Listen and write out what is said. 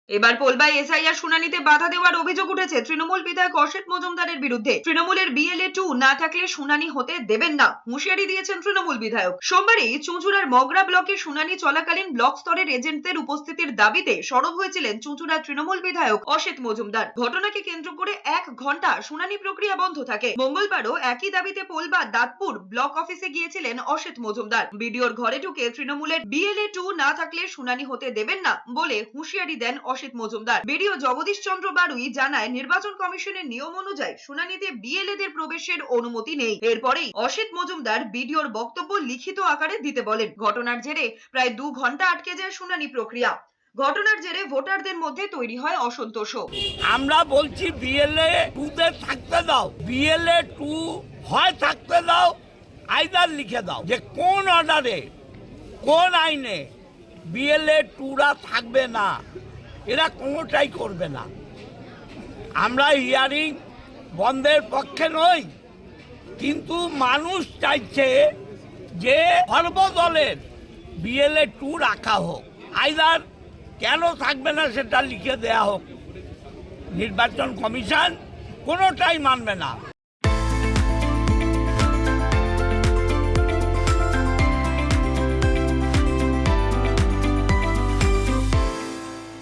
এবার পোলবাই এসআইআর শুনানিতে বাধা দেওয়ার অভিযোগ উঠেছে তৃণমূল বিধায়ক অসিত মজুমদারের বিরুদ্ধে। তৃণমূলের বিএলএ 2 না থাকলে শুনানি হতে দেবেন না, হুঁশিয়ারি দিয়েছেন তৃণমূল বিধায়ক। সোমবারই চুঁচুড়ার মগরা ব্লকে শুনানি চলাকালীন ব্লক স্তরের এজেন্টদের উপস্থিতির দাবিতে সরব হয়েছিলেন চুঁচুড়ার তৃণমূল বিধায়ক অসিত মজুমদার। ঘটনাকে কেন্দ্র করে 1 ঘন্টা শুনানি প্রক্রিয়া বন্ধ থাকে। মঙ্গলবারও একই দাবিতে পোলবা দাঁতপুর ব্লক অফিসে গিয়েছিলেন অসিত মজুমদার। বিডিওর ঘরে ঢুকে তৃণমূলের বিএলএ 2 না থাকলে শুনানি হতে দেবেন না বলে হুঁশিয়ারি দেন অসিত মজুমদার। বিডিও জগদীশ চন্দ্র বারুই জানায়, নির্বাচন কমিশনের নিয়ম অনুযায়ী শুনানিতে বিএলএদের প্রবেশের অনুমতি নেই। এরপরেই অসিত মজুমদার বিডিওর বক্তব্য লিখিত আকারে দিতে বলেন। ঘটনার জেরে প্রায় 2 ঘন্টা আটকে যায় শুনানি প্রক্রিয়া। ঘটনার জেরে ভোটারদের মধ্যে তৈরি হয় অসন্তোষ। আমরা বলছি বিএলএ 2 তে থাকতে দাও, বিএলএ 2 হয় থাকতে দাও, আইদার লিখে দাও যে কোন অর্ডারে কোন আইনে বিএলএ 2রা থাকবে না, এরা কোনোটাই করবে না। আমরা হিয়ারিং বন্ধের পক্ষে নই, কিন্তু মানুষ চাইছে যে সর্বদলের বিএলএ 2 রাখা হোক, আইদার কেন থাকবে না সেটা লিখে দেয়া হোক। নির্বাচন কমিশন কোনোটাই মানবে না।